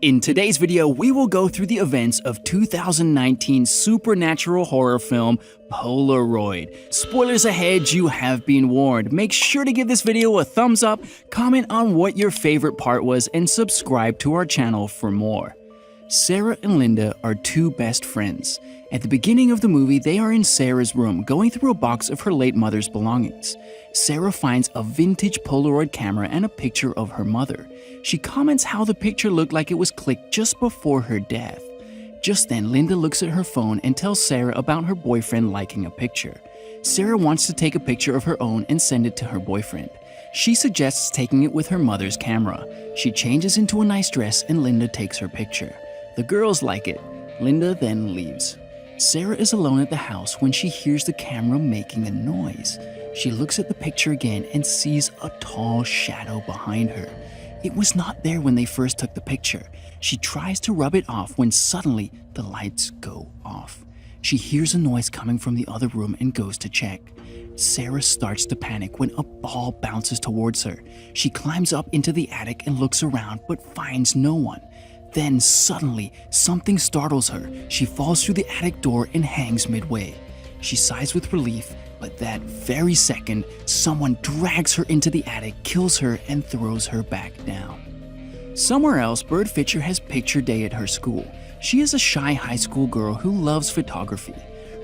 In today's video, we will go through the events of 2019 supernatural horror film Polaroid. Spoilers ahead, you have been warned. Make sure to give this video a thumbs up, comment on what your favorite part was, and subscribe to our channel for more. Sarah and Linda are two best friends. At the beginning of the movie, they are in Sarah's room going through a box of her late mother's belongings. Sarah finds a vintage Polaroid camera and a picture of her mother. She comments how the picture looked like it was clicked just before her death. Just then, Linda looks at her phone and tells Sarah about her boyfriend liking a picture. Sarah wants to take a picture of her own and send it to her boyfriend. She suggests taking it with her mother's camera. She changes into a nice dress and Linda takes her picture. The girls like it. Linda then leaves. Sarah is alone at the house when she hears the camera making a noise. She looks at the picture again and sees a tall shadow behind her. It was not there when they first took the picture. She tries to rub it off when suddenly the lights go off. She hears a noise coming from the other room and goes to check. Sarah starts to panic when a ball bounces towards her. She climbs up into the attic and looks around but finds no one. Then suddenly, something startles her. She falls through the attic door and hangs midway. She sighs with relief, but that very second, someone drags her into the attic, kills her, and throws her back down. Somewhere else, Bird Fisher has picture day at her school. She is a shy high school girl who loves photography.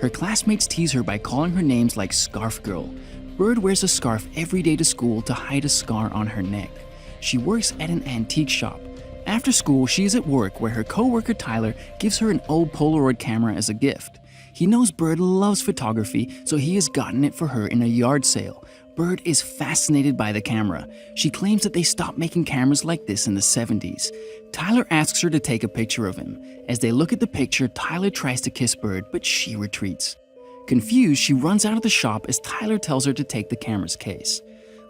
Her classmates tease her by calling her names like Scarf Girl. Bird wears a scarf every day to school to hide a scar on her neck. She works at an antique shop. After school, she is at work where her co-worker Tyler gives her an old Polaroid camera as a gift. He knows Bird loves photography, so he has gotten it for her in a yard sale. Bird is fascinated by the camera. She claims that they stopped making cameras like this in the 70s. Tyler asks her to take a picture of him. As they look at the picture, Tyler tries to kiss Bird, but she retreats. Confused, she runs out of the shop as Tyler tells her to take the camera's case.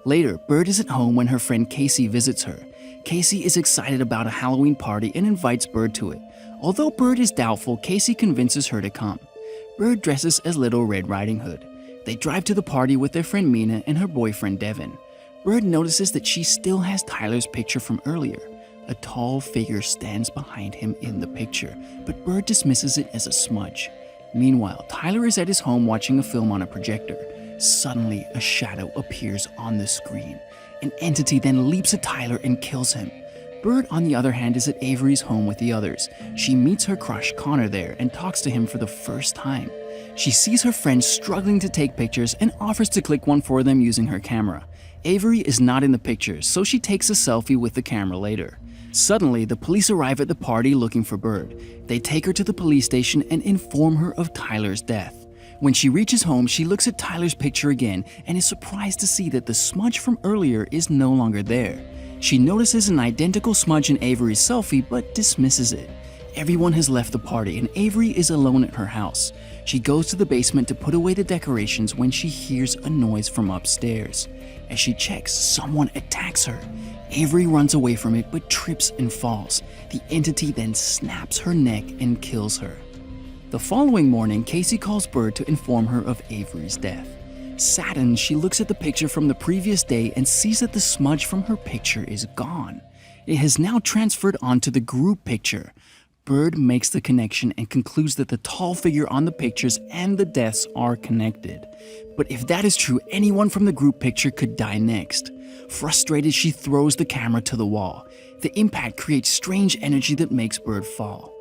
Later, Bird is at home when her friend Casey visits her. Casey is excited about a Halloween party and invites Bird to it. Although Bird is doubtful, Casey convinces her to come. Bird dresses as Little Red Riding Hood. They drive to the party with their friend Mina and her boyfriend Devin. Bird notices that she still has Tyler's picture from earlier. A tall figure stands behind him in the picture, but Bird dismisses it as a smudge. Meanwhile, Tyler is at his home watching a film on a projector. Suddenly, a shadow appears on the screen. An entity then leaps at Tyler and kills him. Bird, on the other hand, is at Avery's home with the others. She meets her crush, Connor, there and talks to him for the first time. She sees her friends struggling to take pictures and offers to click one for them using her camera. Avery is not in the pictures, so she takes a selfie with the camera later. Suddenly, the police arrive at the party looking for Bird. They take her to the police station and inform her of Tyler's death. When she reaches home, she looks at Tyler's picture again and is surprised to see that the smudge from earlier is no longer there. She notices an identical smudge in Avery's selfie but dismisses it. Everyone has left the party and Avery is alone at her house. She goes to the basement to put away the decorations when she hears a noise from upstairs. As she checks, someone attacks her. Avery runs away from it but trips and falls. The entity then snaps her neck and kills her. The following morning, Casey calls Bird to inform her of Avery's death. Saddened, she looks at the picture from the previous day and sees that the smudge from her picture is gone. It has now transferred onto the group picture. Bird makes the connection and concludes that the tall figure on the pictures and the deaths are connected. But if that is true, anyone from the group picture could die next. Frustrated, she throws the camera to the wall. The impact creates strange energy that makes Bird fall.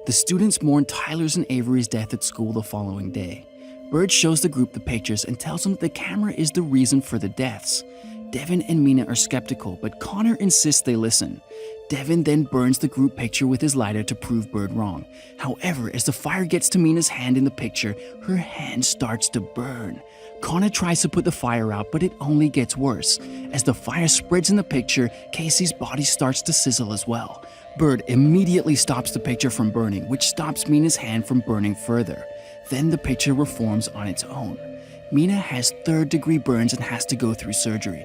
The students mourn Tyler's and Avery's death at school the following day. Bird shows the group the pictures and tells them that the camera is the reason for the deaths. Devin and Mina are skeptical, but Connor insists they listen. Devin then burns the group picture with his lighter to prove Bird wrong. However, as the fire gets to Mina's hand in the picture, her hand starts to burn. Connor tries to put the fire out, but it only gets worse. As the fire spreads in the picture, Casey's body starts to sizzle as well. Bird immediately stops the picture from burning, which stops Mina's hand from burning further. Then the picture reforms on its own. Mina has third-degree burns and has to go through surgery.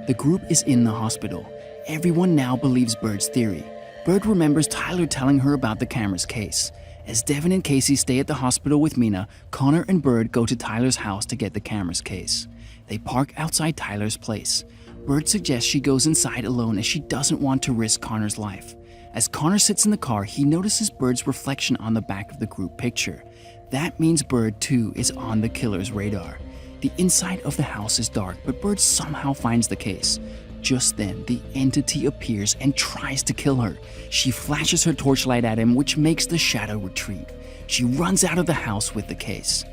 The group is in the hospital. Everyone now believes Bird's theory. Bird remembers Tyler telling her about the camera's case. As Devin and Casey stay at the hospital with Mina, Connor and Bird go to Tyler's house to get the camera's case. They park outside Tyler's place. Bird suggests she goes inside alone as she doesn't want to risk Connor's life. As Connor sits in the car, he notices Bird's reflection on the back of the group picture. That means Bird too is on the killer's radar. The inside of the house is dark, but Bird somehow finds the case. Just then, the entity appears and tries to kill her. She flashes her torchlight at him, which makes the shadow retreat. She runs out of the house with the case.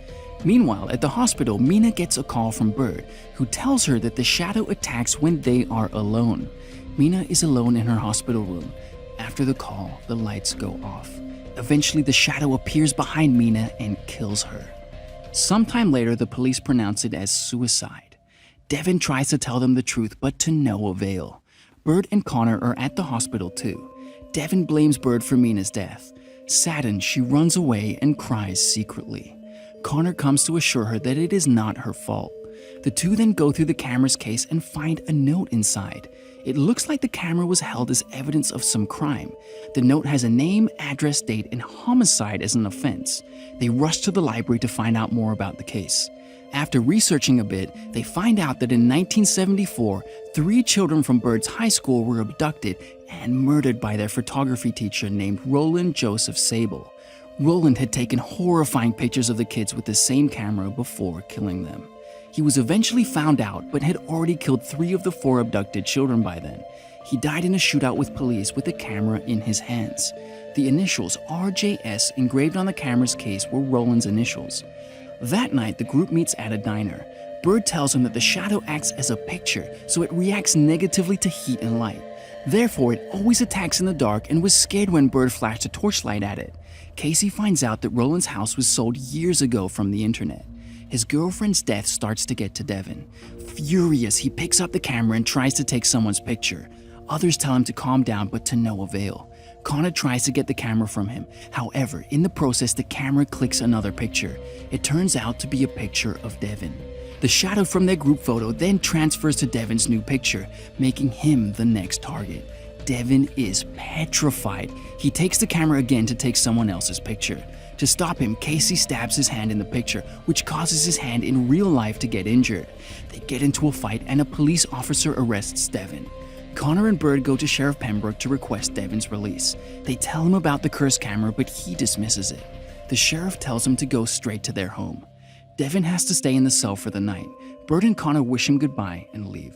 Meanwhile, at the hospital, Mina gets a call from Bird, who tells her that the shadow attacks when they are alone. Mina is alone in her hospital room. After the call, the lights go off. Eventually, the shadow appears behind Mina and kills her. Sometime later, the police pronounce it as suicide. Devin tries to tell them the truth, but to no avail. Bird and Connor are at the hospital too. Devin blames Bird for Mina's death. Saddened, she runs away and cries secretly. Connor comes to assure her that it is not her fault. The two then go through the camera's case and find a note inside. It looks like the camera was held as evidence of some crime. The note has a name, address, date, and homicide as an offense. They rush to the library to find out more about the case. After researching a bit, they find out that in 1974, 3 children from Bird's high school were abducted and murdered by their photography teacher named Roland Joseph Sable. Roland had taken horrifying pictures of the kids with the same camera before killing them. He was eventually found out, but had already killed 3 of the 4 abducted children by then. He died in a shootout with police with the camera in his hands. The initials RJS engraved on the camera's case were Roland's initials. That night, the group meets at a diner. Bird tells him that the shadow acts as a picture, so it reacts negatively to heat and light. Therefore, it always attacks in the dark and was scared when Bird flashed a torchlight at it. Casey finds out that Roland's house was sold years ago from the internet. His girlfriend's death starts to get to Devin. Furious, he picks up the camera and tries to take someone's picture. Others tell him to calm down, but to no avail. Connor tries to get the camera from him. However, in the process, the camera clicks another picture. It turns out to be a picture of Devin. The shadow from their group photo then transfers to Devin's new picture, making him the next target. Devin is petrified. He takes the camera again to take someone else's picture. To stop him, Casey stabs his hand in the picture, which causes his hand in real life to get injured. They get into a fight and a police officer arrests Devin. Connor and Bird go to Sheriff Pembroke to request Devin's release. They tell him about the cursed camera, but he dismisses it. The sheriff tells him to go straight to their home. Devin has to stay in the cell for the night. Bird and Connor wish him goodbye and leave.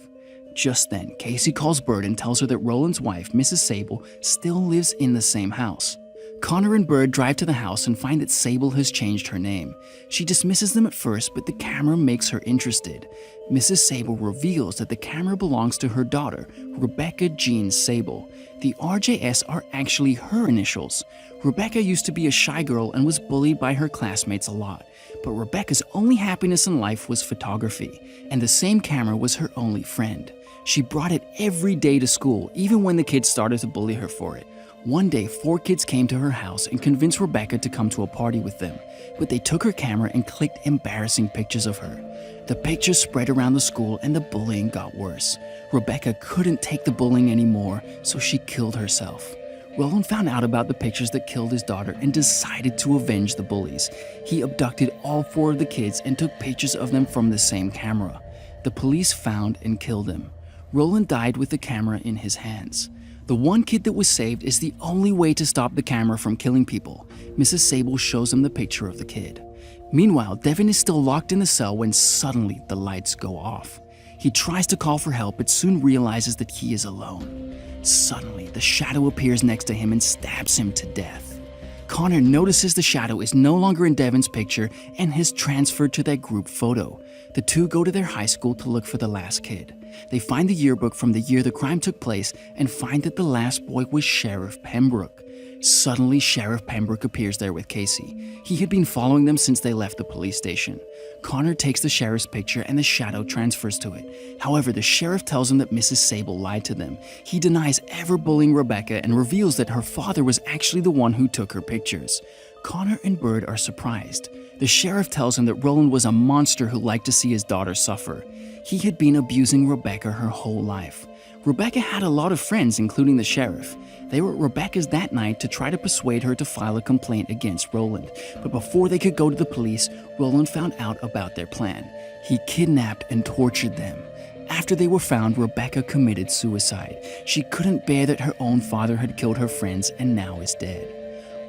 Just then, Casey calls Bird and tells her that Roland's wife, Mrs. Sable, still lives in the same house. Connor and Bird drive to the house and find that Sable has changed her name. She dismisses them at first, but the camera makes her interested. Mrs. Sable reveals that the camera belongs to her daughter, Rebecca Jean Sable. The RJS are actually her initials. Rebecca used to be a shy girl and was bullied by her classmates a lot, but Rebecca's only happiness in life was photography, and the same camera was her only friend. She brought it every day to school, even when the kids started to bully her for it. One day, 4 kids came to her house and convinced Rebecca to come to a party with them, but they took her camera and clicked embarrassing pictures of her. The pictures spread around the school and the bullying got worse. Rebecca couldn't take the bullying anymore, so she killed herself. Roland found out about the pictures that killed his daughter and decided to avenge the bullies. He abducted all 4 of the kids and took pictures of them from the same camera. The police found and killed him. Roland died with the camera in his hands. The one kid that was saved is the only way to stop the camera from killing people. Mrs. Sable shows him the picture of the kid. Meanwhile, Devin is still locked in the cell when suddenly the lights go off. He tries to call for help but soon realizes that he is alone. Suddenly, the shadow appears next to him and stabs him to death. Connor notices the shadow is no longer in Devin's picture and has transferred to their group photo. The two go to their high school to look for the last kid. They find the yearbook from the year the crime took place and find that the last boy was Sheriff Pembroke. Suddenly, Sheriff Pembroke appears there with Casey. He had been following them since they left the police station. Connor takes the sheriff's picture and the shadow transfers to it. However, the sheriff tells him that Mrs. Sable lied to them. He denies ever bullying Rebecca and reveals that her father was actually the one who took her pictures. Connor and Bird are surprised. The sheriff tells him that Roland was a monster who liked to see his daughter suffer. He had been abusing Rebecca her whole life. Rebecca had a lot of friends, including the sheriff. They were at Rebecca's that night to try to persuade her to file a complaint against Roland. But before they could go to the police, Roland found out about their plan. He kidnapped and tortured them. After they were found, Rebecca committed suicide. She couldn't bear that her own father had killed her friends and now is dead.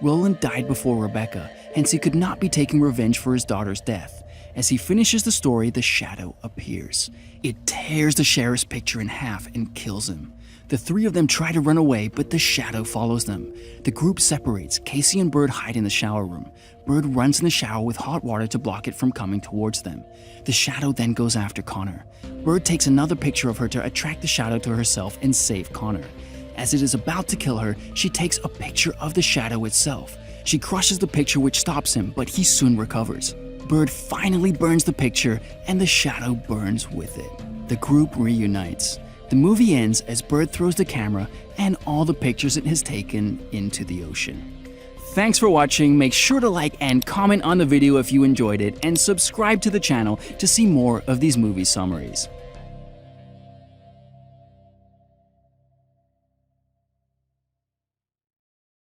Roland died before Rebecca, hence he could not be taking revenge for his daughter's death. As he finishes the story, the shadow appears. It tears the sheriff's picture in half and kills him. The three of them try to run away, but the shadow follows them. The group separates. Casey and Bird hide in the shower room. Bird runs in the shower with hot water to block it from coming towards them. The shadow then goes after Connor. Bird takes another picture of her to attract the shadow to herself and save Connor. As it is about to kill her, she takes a picture of the shadow itself. She crushes the picture, which stops him, but he soon recovers. Bird finally burns the picture and the shadow burns with it. The group reunites. The movie ends as Bird throws the camera and all the pictures it has taken into the ocean. Thanks for watching. Make sure to like and comment on the video if you enjoyed it, and subscribe to the channel to see more of these movie summaries.